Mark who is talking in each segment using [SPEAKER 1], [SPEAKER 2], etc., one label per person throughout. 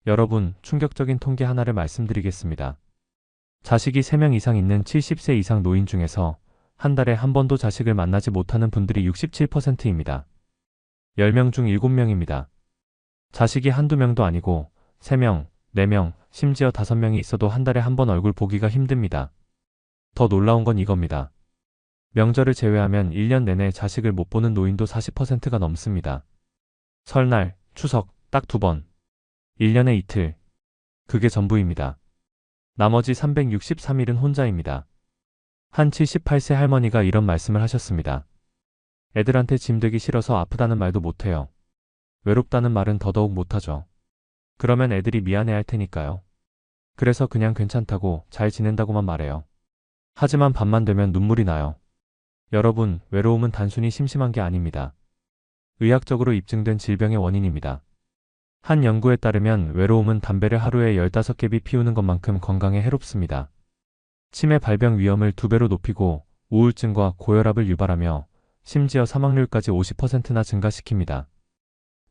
[SPEAKER 1] 여러분, 충격적인 통계 하나를 말씀드리겠습니다. 자식이 3명 이상 있는 70세 이상 노인 중에서 한 달에 한 번도 자식을 만나지 못하는 분들이 67%입니다. 10명 중 7명입니다. 자식이 한두 명도 아니고 3명, 4명, 심지어 5명이 있어도 한 달에 한 번 얼굴 보기가 힘듭니다. 더 놀라운 건 이겁니다. 명절을 제외하면 1년 내내 자식을 못 보는 노인도 40%가 넘습니다. 설날, 추석 딱 2번. 1년에 이틀. 그게 전부입니다. 나머지 363일은 혼자입니다. 한 78세 할머니가 이런 말씀을 하셨습니다. 애들한테 짐 되기 싫어서 아프다는 말도 못해요. 외롭다는 말은 더더욱 못하죠. 그러면 애들이 미안해할 테니까요. 그래서 그냥 괜찮다고 잘 지낸다고만 말해요. 하지만 밤만 되면 눈물이 나요. 여러분, 외로움은 단순히 심심한 게 아닙니다. 의학적으로 입증된 질병의 원인입니다. 한 연구에 따르면 외로움은 담배를 하루에 15개비 피우는 것만큼 건강에 해롭습니다. 치매 발병 위험을 2배로 높이고 우울증과 고혈압을 유발하며 심지어 사망률까지 50%나 증가시킵니다.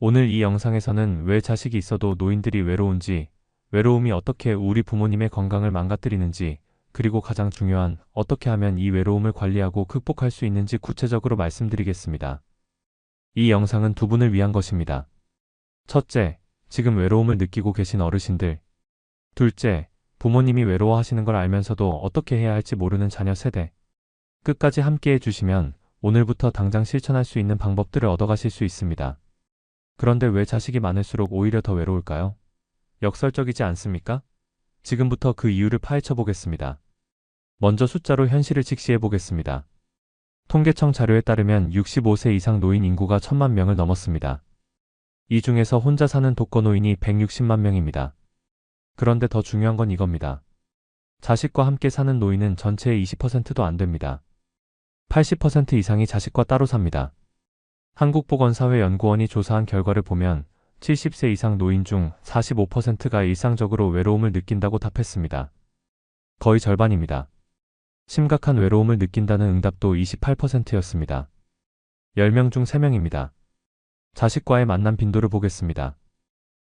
[SPEAKER 1] 오늘 이 영상에서는 왜 자식이 있어도 노인들이 외로운지, 외로움이 어떻게 우리 부모님의 건강을 망가뜨리는지, 그리고 가장 중요한 어떻게 하면 이 외로움을 관리하고 극복할 수 있는지 구체적으로 말씀드리겠습니다. 이 영상은 두 분을 위한 것입니다. 첫째, 지금 외로움을 느끼고 계신 어르신들. 둘째, 부모님이 외로워하시는 걸 알면서도 어떻게 해야 할지 모르는 자녀 세대. 끝까지 함께 해주시면 오늘부터 당장 실천할 수 있는 방법들을 얻어가실 수 있습니다. 그런데 왜 자식이 많을수록 오히려 더 외로울까요? 역설적이지 않습니까? 지금부터 그 이유를 파헤쳐 보겠습니다. 먼저 숫자로 현실을 직시해 보겠습니다. 통계청 자료에 따르면 65세 이상 노인 인구가 1000만 명을 넘었습니다. 이 중에서 혼자 사는 독거노인이 160만 명입니다. 그런데 더 중요한 건 이겁니다. 자식과 함께 사는 노인은 전체의 20%도 안 됩니다. 80% 이상이 자식과 따로 삽니다. 한국보건사회연구원이 조사한 결과를 보면 70세 이상 노인 중 45%가 일상적으로 외로움을 느낀다고 답했습니다. 거의 절반입니다. 심각한 외로움을 느낀다는 응답도 28%였습니다. 10명 중 3명입니다. 자식과의 만남 빈도를 보겠습니다.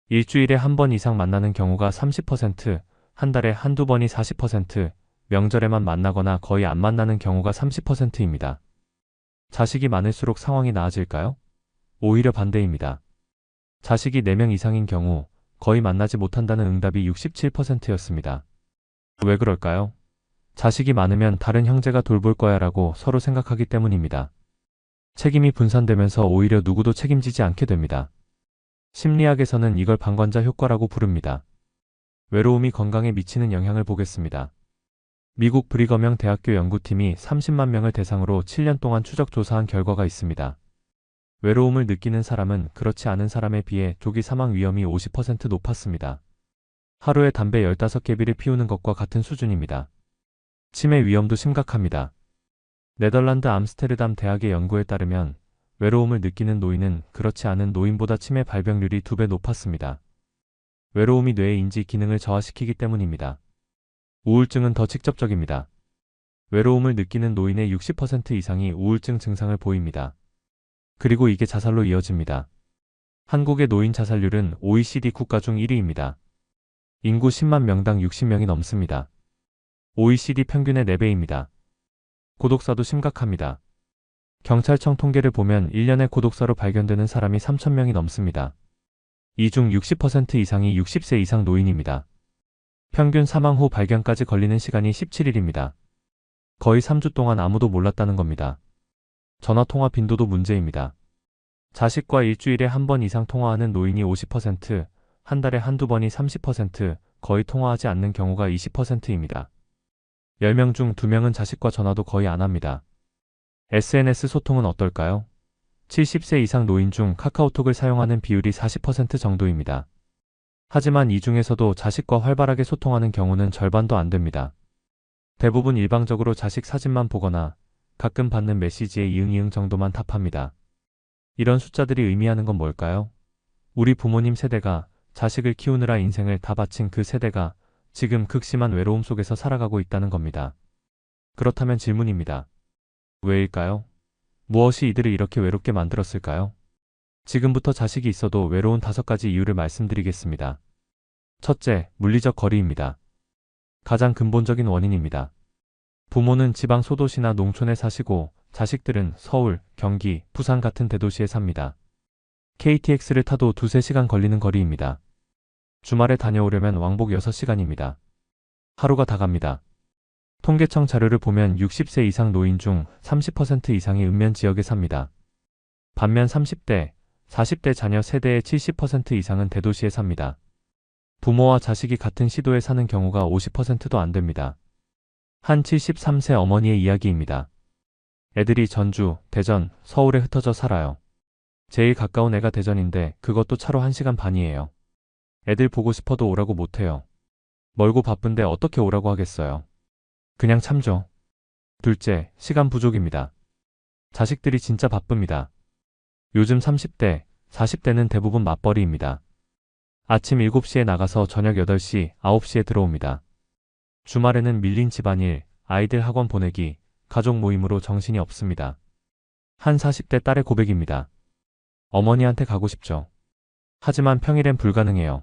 [SPEAKER 1] 일주일에 한 번 이상 만나는 경우가 30%, 한 달에 한두 번이 40%, 명절에만 만나거나 거의 안 만나는 경우가 30%입니다. 자식이 많을수록 상황이 나아질까요? 오히려 반대입니다. 자식이 4명 이상인 경우 거의 만나지 못한다는 응답이 67%였습니다. 왜 그럴까요? 자식이 많으면 다른 형제가 돌볼 거야 라고 서로 생각하기 때문입니다. 책임이 분산되면서 오히려 누구도 책임지지 않게 됩니다. 심리학에서는 이걸 방관자 효과라고 부릅니다. 외로움이 건강에 미치는 영향을 보겠습니다. 미국 브리거명 대학교 연구팀이 30만 명을 대상으로 7년 동안 추적 조사한 결과가 있습니다. 외로움을 느끼는 사람은 그렇지 않은 사람에 비해 조기 사망 위험이 50% 높았습니다. 하루에 담배 15개비를 피우는 것과 같은 수준입니다. 치매 위험도 심각합니다. 네덜란드 암스테르담 대학의 연구에 따르면 외로움을 느끼는 노인은 그렇지 않은 노인보다 치매 발병률이 2배 높았습니다. 외로움이 뇌의 인지 기능을 저하시키기 때문입니다. 우울증은 더 직접적입니다. 외로움을 느끼는 노인의 60% 이상이 우울증 증상을 보입니다. 그리고 이게 자살로 이어집니다. 한국의 노인 자살률은 OECD 국가 중 1위입니다. 인구 10만 명당 60명이 넘습니다. OECD 평균의 4배입니다. 고독사도 심각합니다. 경찰청 통계를 보면 1년에 고독사로 발견되는 사람이 3,000명이 넘습니다. 이 중 60% 이상이 60세 이상 노인입니다. 평균 사망 후 발견까지 걸리는 시간이 17일입니다. 거의 3주 동안 아무도 몰랐다는 겁니다. 전화통화 빈도도 문제입니다. 자식과 일주일에 한 번 이상 통화하는 노인이 50%, 한 달에 한두 번이 30%, 거의 통화하지 않는 경우가 20%입니다. 10명 중 2명은 자식과 전화도 거의 안 합니다. SNS 소통은 어떨까요? 70세 이상 노인 중 카카오톡을 사용하는 비율이 40% 정도입니다. 하지만 이 중에서도 자식과 활발하게 소통하는 경우는 절반도 안 됩니다. 대부분 일방적으로 자식 사진만 보거나 가끔 받는 메시지에 이응이응 정도만 답합니다. 이런 숫자들이 의미하는 건 뭘까요? 우리 부모님 세대가 자식을 키우느라 인생을 다 바친 그 세대가 지금 극심한 외로움 속에서 살아가고 있다는 겁니다. 그렇다면 질문입니다. 왜일까요? 무엇이 이들을 이렇게 외롭게 만들었을까요? 지금부터 자식이 있어도 외로운 5가지 이유를 말씀드리겠습니다. 첫째, 물리적 거리입니다. 가장 근본적인 원인입니다. 부모는 지방 소도시나 농촌에 사시고 자식들은 서울, 경기, 부산 같은 대도시에 삽니다. KTX를 타도 2~3시간 걸리는 거리입니다. 주말에 다녀오려면 왕복 6시간입니다. 하루가 다 갑니다. 통계청 자료를 보면 60세 이상 노인 중 30% 이상이 읍면 지역에 삽니다. 반면 30대, 40대 자녀 세대의 70% 이상은 대도시에 삽니다. 부모와 자식이 같은 시도에 사는 경우가 50%도 안 됩니다. 한 73세 어머니의 이야기입니다. 애들이 전주, 대전, 서울에 흩어져 살아요. 제일 가까운 애가 대전인데 그것도 차로 1시간 반이에요. 애들 보고 싶어도 오라고 못해요. 멀고 바쁜데 어떻게 오라고 하겠어요. 그냥 참죠. 둘째, 시간 부족입니다. 자식들이 진짜 바쁩니다. 요즘 30대, 40대는 대부분 맞벌이입니다. 아침 7시에 나가서 저녁 8시, 9시에 들어옵니다. 주말에는 밀린 집안일, 아이들 학원 보내기, 가족 모임으로 정신이 없습니다. 한 40대 딸의 고백입니다. 어머니한테 가고 싶죠. 하지만 평일엔 불가능해요.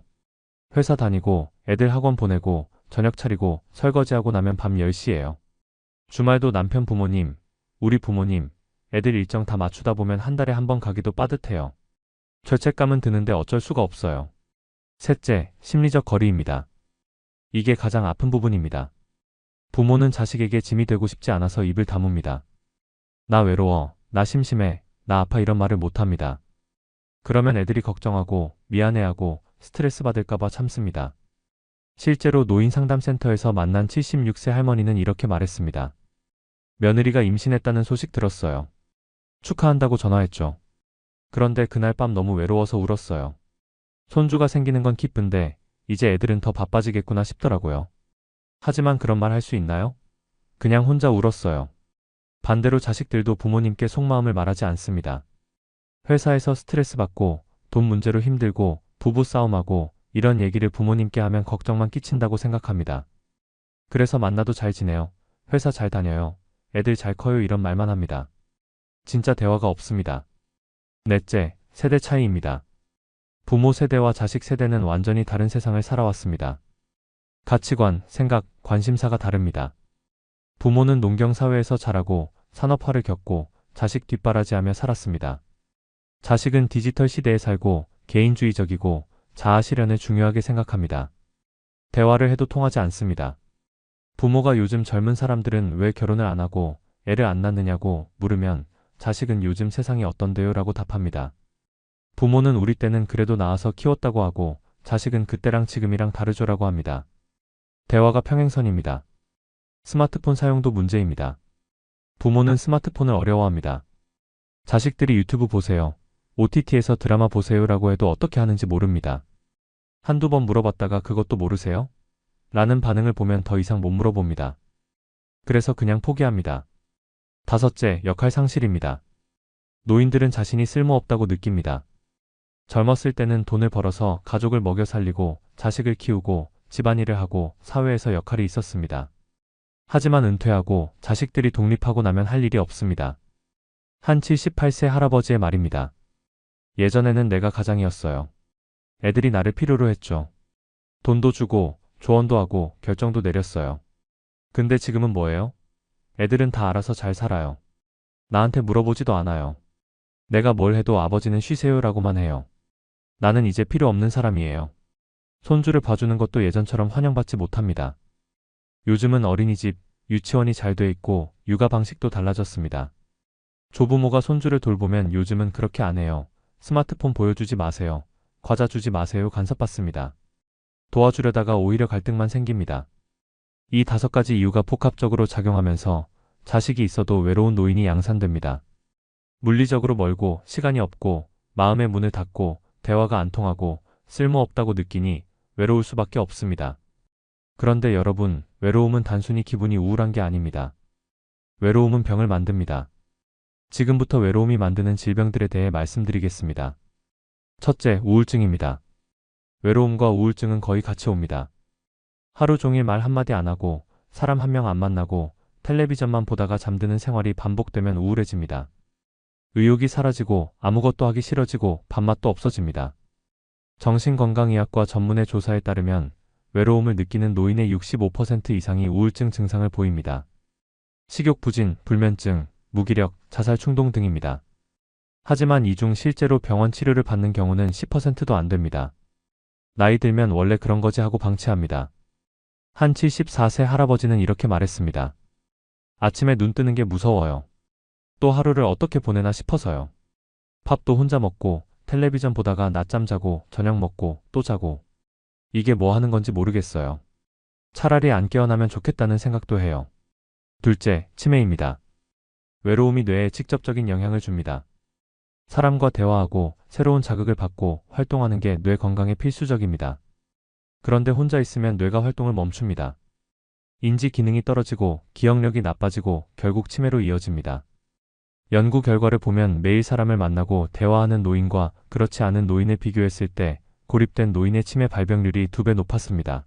[SPEAKER 1] 회사 다니고 애들 학원 보내고 저녁 차리고 설거지하고 나면 밤 10시예요. 주말도 남편 부모님, 우리 부모님, 애들 일정 다 맞추다 보면 한 달에 한 번 가기도 빠듯해요. 죄책감은 드는데 어쩔 수가 없어요. 셋째, 심리적 거리입니다. 이게 가장 아픈 부분입니다. 부모는 자식에게 짐이 되고 싶지 않아서 입을 다뭅니다. 나 외로워, 나 심심해, 나 아파 이런 말을 못합니다. 그러면 애들이 걱정하고 미안해하고 스트레스 받을까봐 참습니다. 실제로 노인상담센터에서 만난 76세 할머니는 이렇게 말했습니다. 며느리가 임신했다는 소식 들었어요. 축하한다고 전화했죠. 그런데 그날 밤 너무 외로워서 울었어요. 손주가 생기는 건 기쁜데 이제 애들은 더 바빠지겠구나 싶더라고요. 하지만 그런 말 할 수 있나요? 그냥 혼자 울었어요. 반대로 자식들도 부모님께 속마음을 말하지 않습니다. 회사에서 스트레스 받고 돈 문제로 힘들고 부부 싸움하고 이런 얘기를 부모님께 하면 걱정만 끼친다고 생각합니다. 그래서 만나도 잘 지내요. 회사 잘 다녀요. 애들 잘 커요 이런 말만 합니다. 진짜 대화가 없습니다. 넷째, 세대 차이입니다. 부모 세대와 자식 세대는 완전히 다른 세상을 살아왔습니다. 가치관, 생각, 관심사가 다릅니다. 부모는 농경 사회에서 자라고 산업화를 겪고 자식 뒷바라지하며 살았습니다. 자식은 디지털 시대에 살고 개인주의적이고 자아 실현을 중요하게 생각합니다. 대화를 해도 통하지 않습니다. 부모가 요즘 젊은 사람들은 왜 결혼을 안 하고 애를 안 낳느냐고 물으면 자식은 요즘 세상이 어떤데요? 라고 답합니다. 부모는 우리 때는 그래도 낳아서 키웠다고 하고 자식은 그때랑 지금이랑 다르죠라고 합니다. 대화가 평행선입니다. 스마트폰 사용도 문제입니다. 부모는 스마트폰을 어려워합니다. 자식들이 유튜브 보세요. OTT에서 드라마 보세요라고 해도 어떻게 하는지 모릅니다. 한두 번 물어봤다가 그것도 모르세요? 라는 반응을 보면 더 이상 못 물어봅니다. 그래서 그냥 포기합니다. 다섯째, 역할 상실입니다. 노인들은 자신이 쓸모없다고 느낍니다. 젊었을 때는 돈을 벌어서 가족을 먹여 살리고 자식을 키우고 집안일을 하고 사회에서 역할이 있었습니다. 하지만 은퇴하고 자식들이 독립하고 나면 할 일이 없습니다. 한 78세 할아버지의 말입니다. 예전에는 내가 가장이었어요. 애들이 나를 필요로 했죠. 돈도 주고 조언도 하고 결정도 내렸어요. 근데 지금은 뭐예요? 애들은 다 알아서 잘 살아요. 나한테 물어보지도 않아요. 내가 뭘 해도 아버지는 쉬세요라고만 해요. 나는 이제 필요 없는 사람이에요. 손주를 봐주는 것도 예전처럼 환영받지 못합니다. 요즘은 어린이집, 유치원이 잘 돼 있고 육아 방식도 달라졌습니다. 조부모가 손주를 돌보면 요즘은 그렇게 안 해요. 스마트폰 보여주지 마세요. 과자 주지 마세요. 간섭받습니다. 도와주려다가 오히려 갈등만 생깁니다. 이 5가지 이유가 복합적으로 작용하면서 자식이 있어도 외로운 노인이 양산됩니다. 물리적으로 멀고 시간이 없고 마음의 문을 닫고 대화가 안 통하고 쓸모없다고 느끼니 외로울 수밖에 없습니다. 그런데 여러분, 외로움은 단순히 기분이 우울한 게 아닙니다. 외로움은 병을 만듭니다. 지금부터 외로움이 만드는 질병들에 대해 말씀드리겠습니다. 첫째, 우울증입니다. 외로움과 우울증은 거의 같이 옵니다. 하루 종일 말 한마디 안 하고 사람 한 명 안 만나고 텔레비전만 보다가 잠드는 생활이 반복되면 우울해집니다. 의욕이 사라지고 아무것도 하기 싫어지고 밥맛도 없어집니다. 정신건강의학과 전문의 조사에 따르면 외로움을 느끼는 노인의 65% 이상이 우울증 증상을 보입니다. 식욕 부진, 불면증, 무기력, 자살 충동 등입니다. 하지만 이 중 실제로 병원 치료를 받는 경우는 10%도 안 됩니다. 나이 들면 원래 그런 거지 하고 방치합니다. 한 74세 할아버지는 이렇게 말했습니다. 아침에 눈 뜨는 게 무서워요. 또 하루를 어떻게 보내나 싶어서요. 밥도 혼자 먹고 텔레비전 보다가 낮잠 자고 저녁 먹고 또 자고. 이게 뭐 하는 건지 모르겠어요. 차라리 안 깨어나면 좋겠다는 생각도 해요. 둘째, 치매입니다. 외로움이 뇌에 직접적인 영향을 줍니다. 사람과 대화하고 새로운 자극을 받고 활동하는 게 뇌 건강에 필수적입니다. 그런데 혼자 있으면 뇌가 활동을 멈춥니다. 인지 기능이 떨어지고 기억력이 나빠지고 결국 치매로 이어집니다. 연구 결과를 보면 매일 사람을 만나고 대화하는 노인과 그렇지 않은 노인을 비교했을 때 고립된 노인의 치매 발병률이 2배 높았습니다.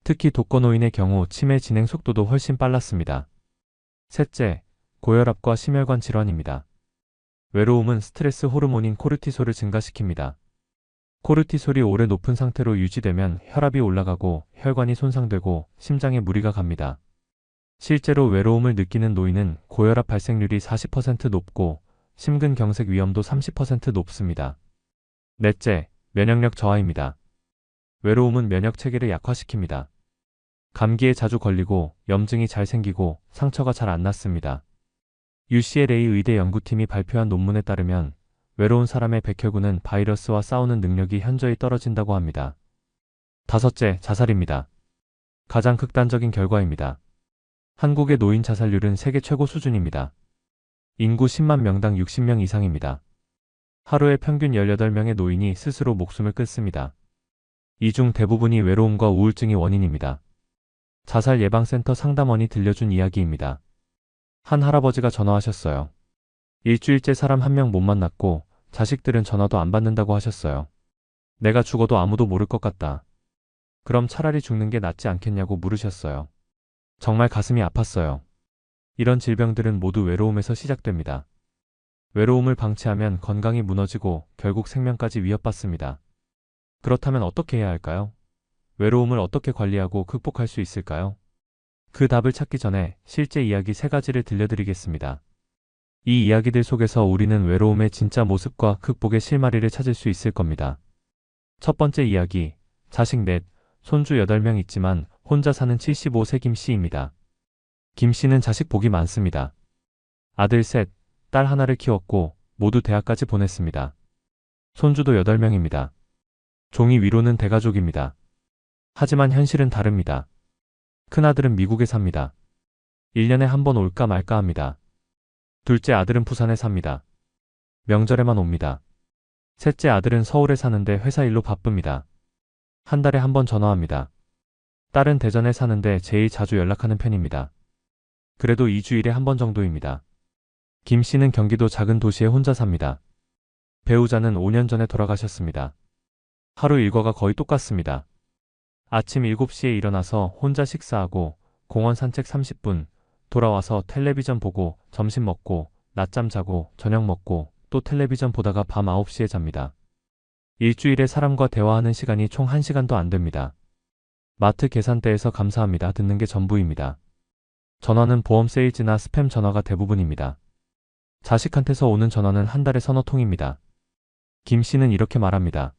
[SPEAKER 1] 특히 독거노인의 경우 치매 진행 속도도 훨씬 빨랐습니다. 셋째, 고혈압과 심혈관 질환입니다. 외로움은 스트레스 호르몬인 코르티솔을 증가시킵니다. 코르티솔이 오래 높은 상태로 유지되면 혈압이 올라가고 혈관이 손상되고 심장에 무리가 갑니다. 실제로 외로움을 느끼는 노인은 고혈압 발생률이 40% 높고 심근경색 위험도 30% 높습니다. 넷째, 면역력 저하입니다. 외로움은 면역 체계를 약화시킵니다. 감기에 자주 걸리고 염증이 잘 생기고 상처가 잘 안 낫습니다. UCLA 의대 연구팀이 발표한 논문에 따르면 외로운 사람의 백혈구는 바이러스와 싸우는 능력이 현저히 떨어진다고 합니다. 다섯째, 자살입니다. 가장 극단적인 결과입니다. 한국의 노인 자살률은 세계 최고 수준입니다. 인구 10만 명당 60명 이상입니다. 하루에 평균 18명의 노인이 스스로 목숨을 끊습니다. 이 중 대부분이 외로움과 우울증이 원인입니다. 자살 예방센터 상담원이 들려준 이야기입니다. 한 할아버지가 전화하셨어요. 일주일째 사람 한 명 못 만났고 자식들은 전화도 안 받는다고 하셨어요. 내가 죽어도 아무도 모를 것 같다. 그럼 차라리 죽는 게 낫지 않겠냐고 물으셨어요. 정말 가슴이 아팠어요. 이런 질병들은 모두 외로움에서 시작됩니다. 외로움을 방치하면 건강이 무너지고 결국 생명까지 위협받습니다. 그렇다면 어떻게 해야 할까요? 외로움을 어떻게 관리하고 극복할 수 있을까요? 그 답을 찾기 전에 실제 이야기 3가지를 들려드리겠습니다. 이 이야기들 속에서 우리는 외로움의 진짜 모습과 극복의 실마리를 찾을 수 있을 겁니다. 첫 번째 이야기, 자식 넷, 손주 8명 있지만 혼자 사는 75세 김 씨입니다. 김 씨는 자식 복이 많습니다. 아들 셋, 딸 하나를 키웠고 모두 대학까지 보냈습니다. 손주도 8명입니다. 종이 위로는 대가족입니다. 하지만 현실은 다릅니다. 큰아들은 미국에 삽니다. 1년에 한 번 올까 말까 합니다. 둘째 아들은 부산에 삽니다. 명절에만 옵니다. 셋째 아들은 서울에 사는데 회사 일로 바쁩니다. 한 달에 한 번 전화합니다. 딸은 대전에 사는데 제일 자주 연락하는 편입니다. 그래도 2주일에 한 번 정도입니다. 김 씨는 경기도 작은 도시에 혼자 삽니다. 배우자는 5년 전에 돌아가셨습니다. 하루 일과가 거의 똑같습니다. 아침 7시에 일어나서 혼자 식사하고 공원 산책 30분, 돌아와서 텔레비전 보고 점심 먹고 낮잠 자고 저녁 먹고 또 텔레비전 보다가 밤 9시에 잡니다. 일주일에 사람과 대화하는 시간이 총 1시간도 안 됩니다. 마트 계산대에서 감사합니다 듣는 게 전부입니다. 전화는 보험 세일즈나 스팸 전화가 대부분입니다. 자식한테서 오는 전화는 한 달에 서너 통입니다. 김 씨는 이렇게 말합니다.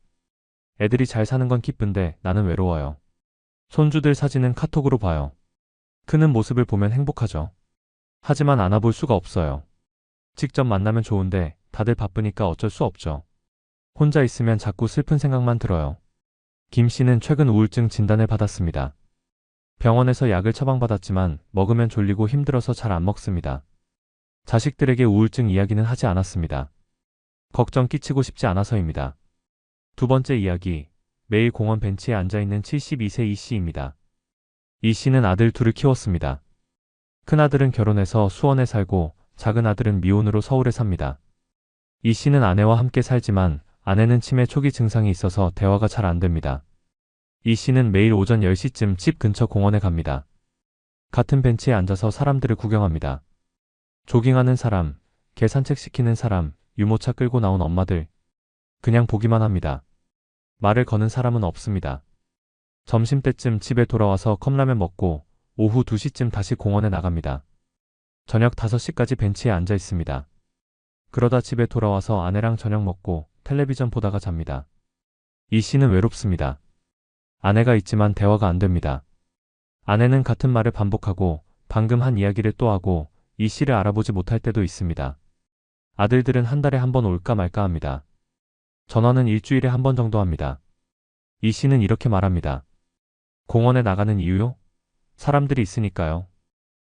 [SPEAKER 1] 애들이 잘 사는 건 기쁜데 나는 외로워요. 손주들 사진은 카톡으로 봐요. 크는 모습을 보면 행복하죠. 하지만 안아볼 수가 없어요. 직접 만나면 좋은데 다들 바쁘니까 어쩔 수 없죠. 혼자 있으면 자꾸 슬픈 생각만 들어요. 김 씨는 최근 우울증 진단을 받았습니다. 병원에서 약을 처방받았지만 먹으면 졸리고 힘들어서 잘 안 먹습니다. 자식들에게 우울증 이야기는 하지 않았습니다. 걱정 끼치고 싶지 않아서입니다. 두 번째 이야기, 매일 공원 벤치에 앉아있는 72세 이 씨입니다. 이 씨는 아들 둘을 키웠습니다. 큰아들은 결혼해서 수원에 살고 작은 아들은 미혼으로 서울에 삽니다. 이 씨는 아내와 함께 살지만 아내는 치매 초기 증상이 있어서 대화가 잘 안 됩니다. 이 씨는 매일 오전 10시쯤 집 근처 공원에 갑니다. 같은 벤치에 앉아서 사람들을 구경합니다. 조깅하는 사람, 개 산책시키는 사람, 유모차 끌고 나온 엄마들. 그냥 보기만 합니다. 말을 거는 사람은 없습니다. 점심때쯤 집에 돌아와서 컵라면 먹고 오후 2시쯤 다시 공원에 나갑니다. 저녁 5시까지 벤치에 앉아 있습니다. 그러다 집에 돌아와서 아내랑 저녁 먹고 텔레비전 보다가 잡니다. 이 씨는 외롭습니다. 아내가 있지만 대화가 안 됩니다. 아내는 같은 말을 반복하고 방금 한 이야기를 또 하고 이 씨를 알아보지 못할 때도 있습니다. 아들들은 한 달에 한 번 올까 말까 합니다. 전화는 일주일에 한 번 정도 합니다. 이 씨는 이렇게 말합니다. 공원에 나가는 이유요? 사람들이 있으니까요.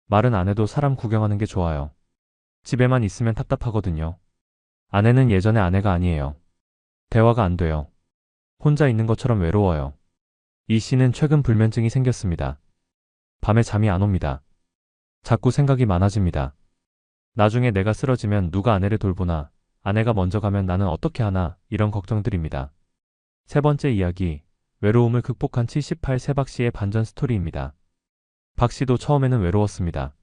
[SPEAKER 1] 말은 안 해도 사람 구경하는 게 좋아요. 집에만 있으면 답답하거든요. 아내는 예전의 아내가 아니에요. 대화가 안 돼요. 혼자 있는 것처럼 외로워요. 이 씨는 최근 불면증이 생겼습니다. 밤에 잠이 안 옵니다. 자꾸 생각이 많아집니다. 나중에 내가 쓰러지면 누가 아내를 돌보나, 아내가 먼저 가면 나는 어떻게 하나, 이런 걱정들입니다. 세 번째 이야기, 외로움을 극복한 78세 박 씨의 반전 스토리입니다. 박 씨도 처음에는 외로웠습니다.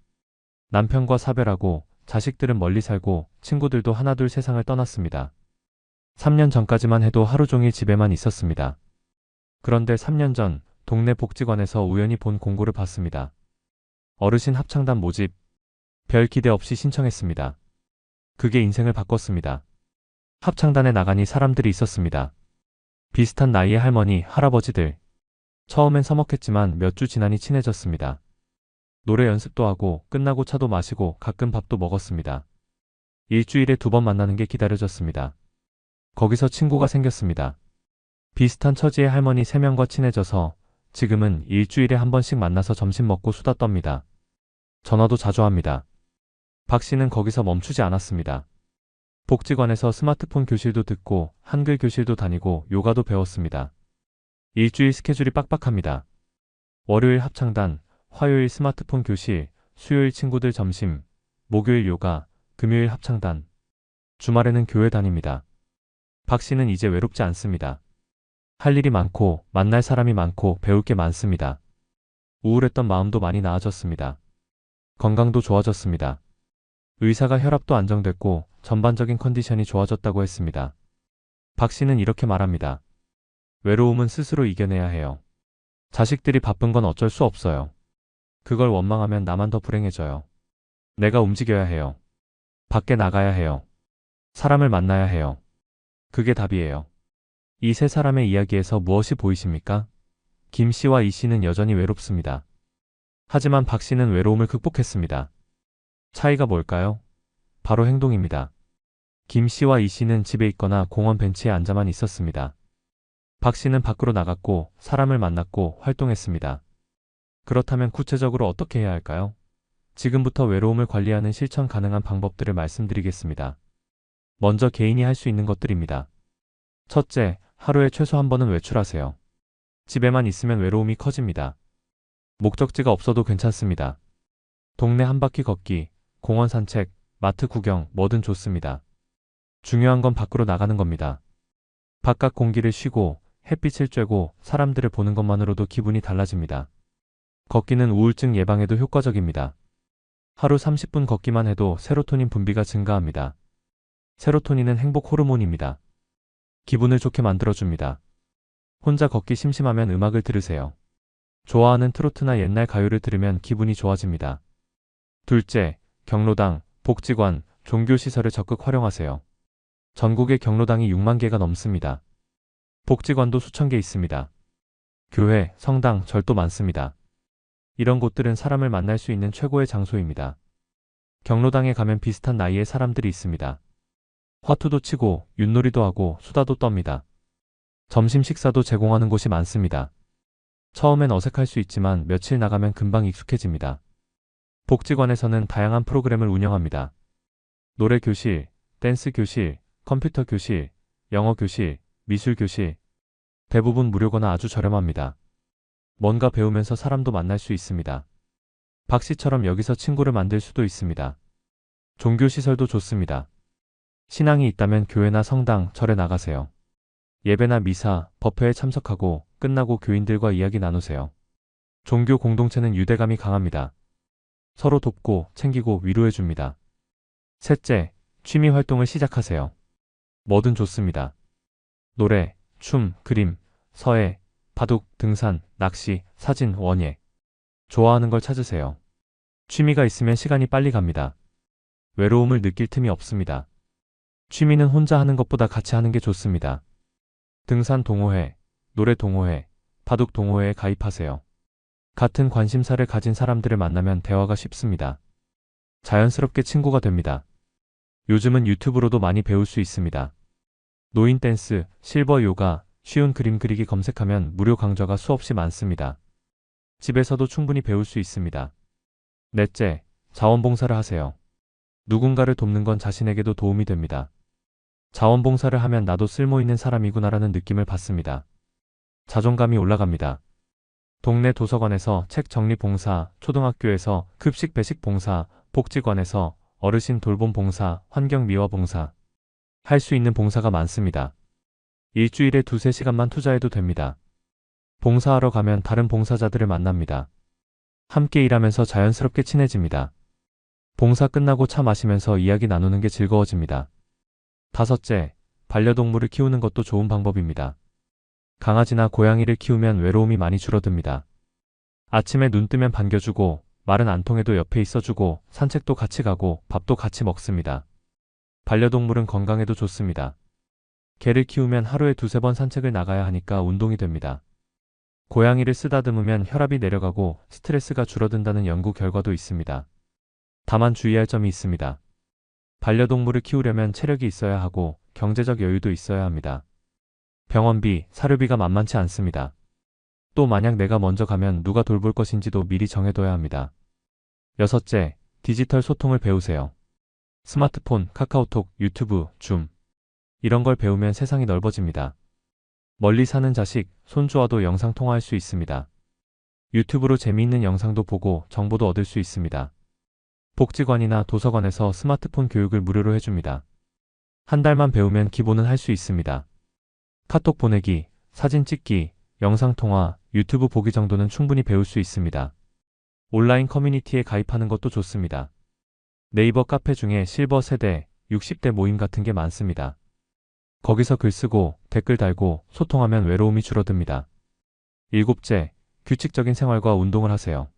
[SPEAKER 1] 남편과 사별하고 자식들은 멀리 살고 친구들도 하나둘 세상을 떠났습니다. 3년 전까지만 해도 하루 종일 집에만 있었습니다. 그런데 3년 전 동네 복지관에서 우연히 본 공고를 봤습니다. 어르신 합창단 모집. 별 기대 없이 신청했습니다. 그게 인생을 바꿨습니다. 합창단에 나가니 사람들이 있었습니다. 비슷한 나이의 할머니, 할아버지들. 처음엔 서먹했지만 몇 주 지나니 친해졌습니다. 노래 연습도 하고 끝나고 차도 마시고 가끔 밥도 먹었습니다. 일주일에 2번 만나는 게 기다려졌습니다. 거기서 친구가 생겼습니다. 비슷한 처지의 할머니 3명과 친해져서 지금은 일주일에 한 번씩 만나서 점심 먹고 수다 떱니다. 전화도 자주 합니다. 박 씨는 거기서 멈추지 않았습니다. 복지관에서 스마트폰 교실도 듣고 한글 교실도 다니고 요가도 배웠습니다. 일주일 스케줄이 빡빡합니다. 월요일 합창단, 화요일 스마트폰 교실, 수요일 친구들 점심, 목요일 요가, 금요일 합창단. 주말에는 교회 다닙니다. 박 씨는 이제 외롭지 않습니다. 할 일이 많고 만날 사람이 많고 배울 게 많습니다. 우울했던 마음도 많이 나아졌습니다. 건강도 좋아졌습니다. 의사가 혈압도 안정됐고 전반적인 컨디션이 좋아졌다고 했습니다. 박 씨는 이렇게 말합니다. 외로움은 스스로 이겨내야 해요. 자식들이 바쁜 건 어쩔 수 없어요. 그걸 원망하면 나만 더 불행해져요. 내가 움직여야 해요. 밖에 나가야 해요. 사람을 만나야 해요. 그게 답이에요. 이 세 사람의 이야기에서 무엇이 보이십니까? 김 씨와 이 씨는 여전히 외롭습니다. 하지만 박 씨는 외로움을 극복했습니다. 차이가 뭘까요? 바로 행동입니다. 김 씨와 이 씨는 집에 있거나 공원 벤치에 앉아만 있었습니다. 박 씨는 밖으로 나갔고 사람을 만났고 활동했습니다. 그렇다면 구체적으로 어떻게 해야 할까요? 지금부터 외로움을 관리하는 실천 가능한 방법들을 말씀드리겠습니다. 먼저 개인이 할 수 있는 것들입니다. 첫째, 하루에 최소 한 번은 외출하세요. 집에만 있으면 외로움이 커집니다. 목적지가 없어도 괜찮습니다. 동네 한 바퀴 걷기, 공원 산책, 마트 구경, 뭐든 좋습니다. 중요한 건 밖으로 나가는 겁니다. 바깥 공기를 쉬고 햇빛을 쬐고 사람들을 보는 것만으로도 기분이 달라집니다. 걷기는 우울증 예방에도 효과적입니다. 하루 30분 걷기만 해도 세로토닌 분비가 증가합니다. 세로토닌은 행복 호르몬입니다. 기분을 좋게 만들어줍니다. 혼자 걷기 심심하면 음악을 들으세요. 좋아하는 트로트나 옛날 가요를 들으면 기분이 좋아집니다. 둘째, 경로당, 복지관, 종교시설을 적극 활용하세요. 전국에 경로당이 6만 개가 넘습니다. 복지관도 수천 개 있습니다. 교회, 성당, 절도 많습니다. 이런 곳들은 사람을 만날 수 있는 최고의 장소입니다. 경로당에 가면 비슷한 나이의 사람들이 있습니다. 화투도 치고 윷놀이도 하고 수다도 떱니다. 점심 식사도 제공하는 곳이 많습니다. 처음엔 어색할 수 있지만 며칠 나가면 금방 익숙해집니다. 복지관에서는 다양한 프로그램을 운영합니다. 노래 교실, 댄스 교실, 컴퓨터 교실, 영어 교실, 미술 교실. 대부분 무료거나 아주 저렴합니다. 뭔가 배우면서 사람도 만날 수 있습니다. 박 씨처럼 여기서 친구를 만들 수도 있습니다. 종교시설도 좋습니다. 신앙이 있다면 교회나 성당, 절에 나가세요. 예배나 미사, 법회에 참석하고 끝나고 교인들과 이야기 나누세요. 종교 공동체는 유대감이 강합니다. 서로 돕고 챙기고 위로해줍니다. 셋째, 취미 활동을 시작하세요. 뭐든 좋습니다. 노래, 춤, 그림, 서예, 바둑, 등산, 낚시, 사진, 원예. 좋아하는 걸 찾으세요. 취미가 있으면 시간이 빨리 갑니다. 외로움을 느낄 틈이 없습니다. 취미는 혼자 하는 것보다 같이 하는 게 좋습니다. 등산 동호회, 노래 동호회, 바둑 동호회에 가입하세요. 같은 관심사를 가진 사람들을 만나면 대화가 쉽습니다. 자연스럽게 친구가 됩니다. 요즘은 유튜브로도 많이 배울 수 있습니다. 노인 댄스, 실버 요가, 쉬운 그림 그리기 검색하면 무료 강좌가 수없이 많습니다. 집에서도 충분히 배울 수 있습니다. 넷째, 자원봉사를 하세요. 누군가를 돕는 건 자신에게도 도움이 됩니다. 자원봉사를 하면 나도 쓸모있는 사람이구나라는 느낌을 받습니다. 자존감이 올라갑니다. 동네 도서관에서 책 정리 봉사, 초등학교에서 급식 배식 봉사, 복지관에서 어르신 돌봄 봉사, 환경 미화 봉사. 할 수 있는 봉사가 많습니다. 일주일에 2~3시간만 투자해도 됩니다. 봉사하러 가면 다른 봉사자들을 만납니다. 함께 일하면서 자연스럽게 친해집니다. 봉사 끝나고 차 마시면서 이야기 나누는 게 즐거워집니다. 다섯째, 반려동물을 키우는 것도 좋은 방법입니다. 강아지나 고양이를 키우면 외로움이 많이 줄어듭니다. 아침에 눈 뜨면 반겨주고, 말은 안 통해도 옆에 있어주고, 산책도 같이 가고, 밥도 같이 먹습니다. 반려동물은 건강에도 좋습니다. 개를 키우면 하루에 2~3번 산책을 나가야 하니까 운동이 됩니다. 고양이를 쓰다듬으면 혈압이 내려가고 스트레스가 줄어든다는 연구 결과도 있습니다. 다만 주의할 점이 있습니다. 반려동물을 키우려면 체력이 있어야 하고 경제적 여유도 있어야 합니다. 병원비, 사료비가 만만치 않습니다. 또 만약 내가 먼저 가면 누가 돌볼 것인지도 미리 정해둬야 합니다. 여섯째, 디지털 소통을 배우세요. 스마트폰, 카카오톡, 유튜브, 줌. 이런 걸 배우면 세상이 넓어집니다. 멀리 사는 자식, 손주와도 영상 통화할 수 있습니다. 유튜브로 재미있는 영상도 보고 정보도 얻을 수 있습니다. 복지관이나 도서관에서 스마트폰 교육을 무료로 해줍니다. 한 달만 배우면 기본은 할 수 있습니다. 카톡 보내기, 사진 찍기, 영상 통화, 유튜브 보기 정도는 충분히 배울 수 있습니다. 온라인 커뮤니티에 가입하는 것도 좋습니다. 네이버 카페 중에 실버 세대, 60대 모임 같은 게 많습니다. 거기서 글 쓰고 댓글 달고 소통하면 외로움이 줄어듭니다. 일곱째, 규칙적인 생활과 운동을 하세요.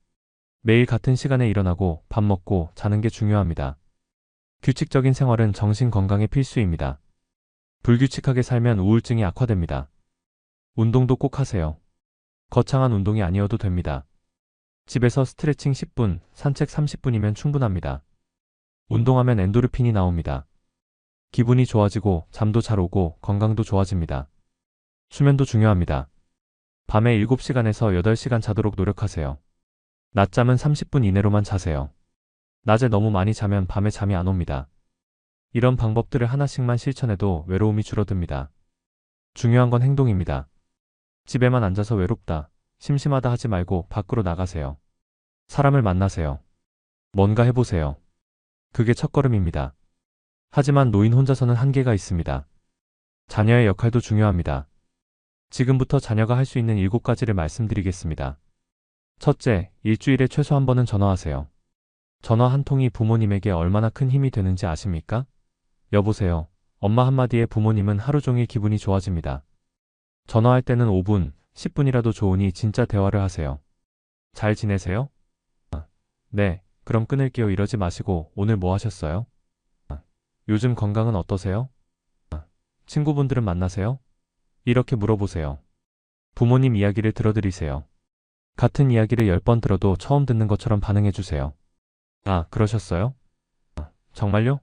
[SPEAKER 1] 매일 같은 시간에 일어나고 밥 먹고 자는 게 중요합니다. 규칙적인 생활은 정신 건강에 필수입니다. 불규칙하게 살면 우울증이 악화됩니다. 운동도 꼭 하세요. 거창한 운동이 아니어도 됩니다. 집에서 스트레칭 10분, 산책 30분이면 충분합니다. 운동하면 엔도르핀이 나옵니다. 기분이 좋아지고 잠도 잘 오고 건강도 좋아집니다. 수면도 중요합니다. 밤에 7시간에서 8시간 자도록 노력하세요. 낮잠은 30분 이내로만 자세요. 낮에 너무 많이 자면 밤에 잠이 안 옵니다. 이런 방법들을 하나씩만 실천해도 외로움이 줄어듭니다. 중요한 건 행동입니다. 집에만 앉아서 외롭다, 심심하다 하지 말고 밖으로 나가세요. 사람을 만나세요. 뭔가 해보세요. 그게 첫걸음입니다. 하지만 노인 혼자서는 한계가 있습니다. 자녀의 역할도 중요합니다. 지금부터 자녀가 할 수 있는 7가지를 말씀드리겠습니다. 첫째, 일주일에 최소 한 번은 전화하세요. 전화 한 통이 부모님에게 얼마나 큰 힘이 되는지 아십니까? 여보세요. 엄마 한마디에 부모님은 하루 종일 기분이 좋아집니다. 전화할 때는 5분, 10분이라도 좋으니 진짜 대화를 하세요. 잘 지내세요? 네, 그럼 끊을게요. 이러지 마시고 오늘 뭐 하셨어요? 요즘 건강은 어떠세요? 친구분들은 만나세요? 이렇게 물어보세요. 부모님 이야기를 들어드리세요. 같은 이야기를 10번 들어도 처음 듣는 것처럼 반응해주세요. 아, 그러셨어요? 정말요?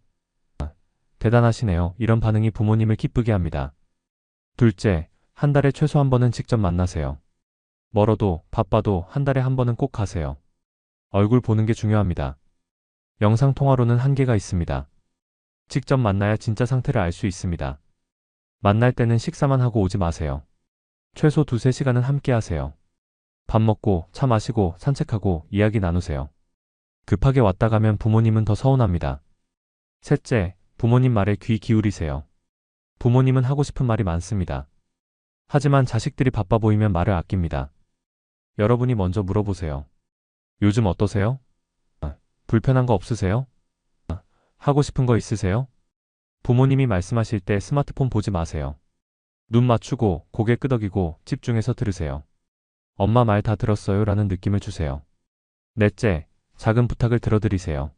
[SPEAKER 1] 대단하시네요. 이런 반응이 부모님을 기쁘게 합니다. 둘째, 한 달에 최소 한 번은 직접 만나세요. 멀어도 바빠도 한 달에 한 번은 꼭 가세요. 얼굴 보는 게 중요합니다. 영상통화로는 한계가 있습니다. 직접 만나야 진짜 상태를 알 수 있습니다. 만날 때는 식사만 하고 오지 마세요. 최소 2~3시간은 함께 하세요. 밥 먹고 차 마시고 산책하고 이야기 나누세요. 급하게 왔다 가면 부모님은 더 서운합니다. 셋째, 부모님 말에 귀 기울이세요. 부모님은 하고 싶은 말이 많습니다. 하지만 자식들이 바빠 보이면 말을 아낍니다. 여러분이 먼저 물어보세요. 요즘 어떠세요? 불편한 거 없으세요? 하고 싶은 거 있으세요? 부모님이 말씀하실 때 스마트폰 보지 마세요. 눈 맞추고 고개 끄덕이고 집중해서 들으세요. 엄마 말 다 들었어요 라는 느낌을 주세요. 넷째, 작은 부탁을 들어드리세요.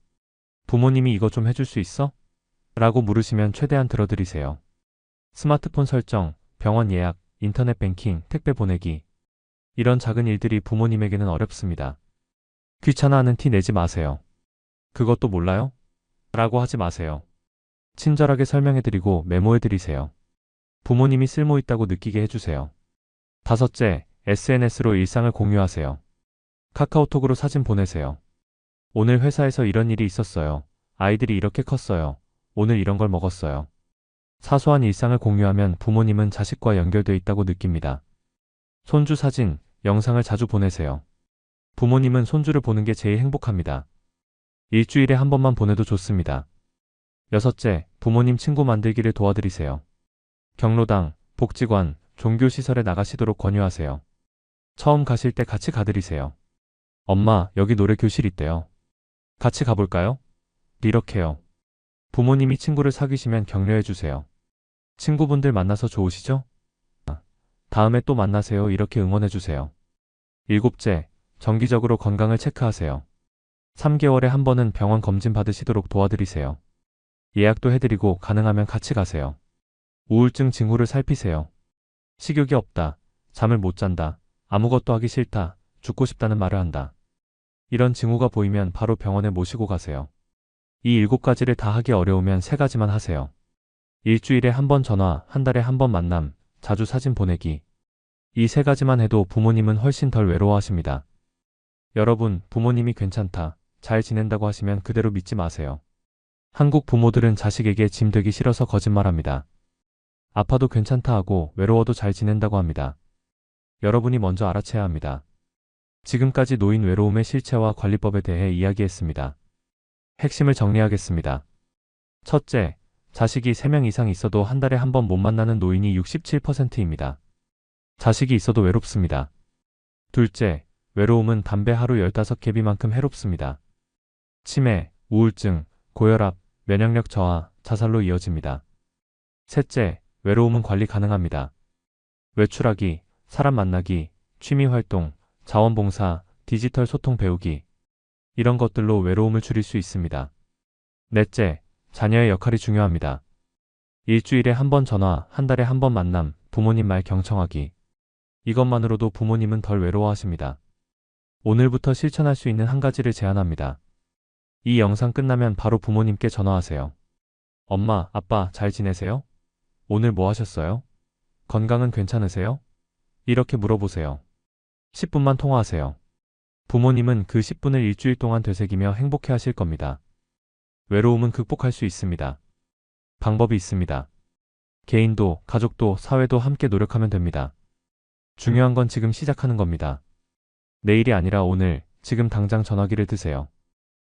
[SPEAKER 1] 부모님이 이거 좀 해줄 수 있어? 라고 물으시면 최대한 들어드리세요. 스마트폰 설정, 병원 예약, 인터넷 뱅킹, 택배 보내기. 이런 작은 일들이 부모님에게는 어렵습니다. 귀찮아하는 티 내지 마세요. 그것도 몰라요? 라고 하지 마세요. 친절하게 설명해드리고 메모해드리세요. 부모님이 쓸모있다고 느끼게 해주세요. 다섯째, SNS로 일상을 공유하세요. 카카오톡으로 사진 보내세요. 오늘 회사에서 이런 일이 있었어요. 아이들이 이렇게 컸어요. 오늘 이런 걸 먹었어요. 사소한 일상을 공유하면 부모님은 자식과 연결되어 있다고 느낍니다. 손주 사진, 영상을 자주 보내세요. 부모님은 손주를 보는 게 제일 행복합니다. 일주일에 한 번만 보내도 좋습니다. 여섯째, 부모님 친구 만들기를 도와드리세요. 경로당, 복지관, 종교시설에 나가시도록 권유하세요. 처음 가실 때 같이 가드리세요. 엄마, 여기 노래 교실 있대요. 같이 가볼까요? 이렇게요. 부모님이 친구를 사귀시면 격려해주세요. 친구분들 만나서 좋으시죠? 다음에 또 만나세요. 이렇게 응원해주세요. 일곱째, 정기적으로 건강을 체크하세요. 3개월에 한 번은 병원 검진 받으시도록 도와드리세요. 예약도 해드리고 가능하면 같이 가세요. 우울증 징후를 살피세요. 식욕이 없다, 잠을 못 잔다, 아무것도 하기 싫다, 죽고 싶다는 말을 한다. 이런 징후가 보이면 바로 병원에 모시고 가세요. 이 7가지를 다 하기 어려우면 3가지만 하세요. 일주일에 한 번 전화, 한 달에 한 번 만남, 자주 사진 보내기. 이 3가지만 해도 부모님은 훨씬 덜 외로워하십니다. 여러분, 부모님이 괜찮다, 잘 지낸다고 하시면 그대로 믿지 마세요. 한국 부모들은 자식에게 짐 되기 싫어서 거짓말합니다. 아파도 괜찮다 하고 외로워도 잘 지낸다고 합니다. 여러분이 먼저 알아채야 합니다. 지금까지 노인 외로움의 실체와 관리법에 대해 이야기했습니다. 핵심을 정리하겠습니다. 첫째, 자식이 3명 이상 있어도 한 달에 한 번 못 만나는 노인이 67%입니다. 자식이 있어도 외롭습니다. 둘째, 외로움은 담배 하루 15개비만큼 해롭습니다. 치매, 우울증, 고혈압, 면역력 저하, 자살로 이어집니다. 셋째, 외로움은 관리 가능합니다. 외출하기, 사람 만나기, 취미활동, 자원봉사, 디지털 소통 배우기. 이런 것들로 외로움을 줄일 수 있습니다. 넷째, 자녀의 역할이 중요합니다. 일주일에 한 번 전화, 한 달에 한 번 만남, 부모님 말 경청하기. 이것만으로도 부모님은 덜 외로워하십니다. 오늘부터 실천할 수 있는 한 가지를 제안합니다. 이 영상 끝나면 바로 부모님께 전화하세요. 엄마, 아빠 잘 지내세요? 오늘 뭐 하셨어요? 건강은 괜찮으세요? 이렇게 물어보세요. 10분만 통화하세요. 부모님은 그 10분을 일주일 동안 되새기며 행복해 하실 겁니다. 외로움은 극복할 수 있습니다. 방법이 있습니다. 개인도, 가족도, 사회도 함께 노력하면 됩니다. 중요한 건 지금 시작하는 겁니다. 내일이 아니라 오늘, 지금 당장 전화기를 드세요.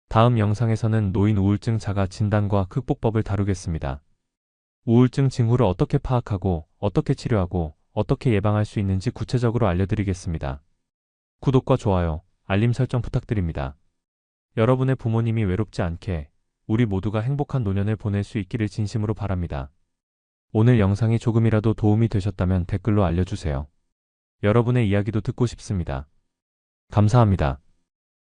[SPEAKER 1] 다음 영상에서는 노인 우울증 자가 진단과 극복법을 다루겠습니다. 우울증 징후를 어떻게 파악하고, 어떻게 치료하고, 어떻게 예방할 수 있는지 구체적으로 알려드리겠습니다. 구독과 좋아요, 알림 설정 부탁드립니다. 여러분의 부모님이 외롭지 않게 우리 모두가 행복한 노년을 보낼 수 있기를 진심으로 바랍니다. 오늘 영상이 조금이라도 도움이 되셨다면 댓글로 알려주세요. 여러분의 이야기도 듣고 싶습니다. 감사합니다.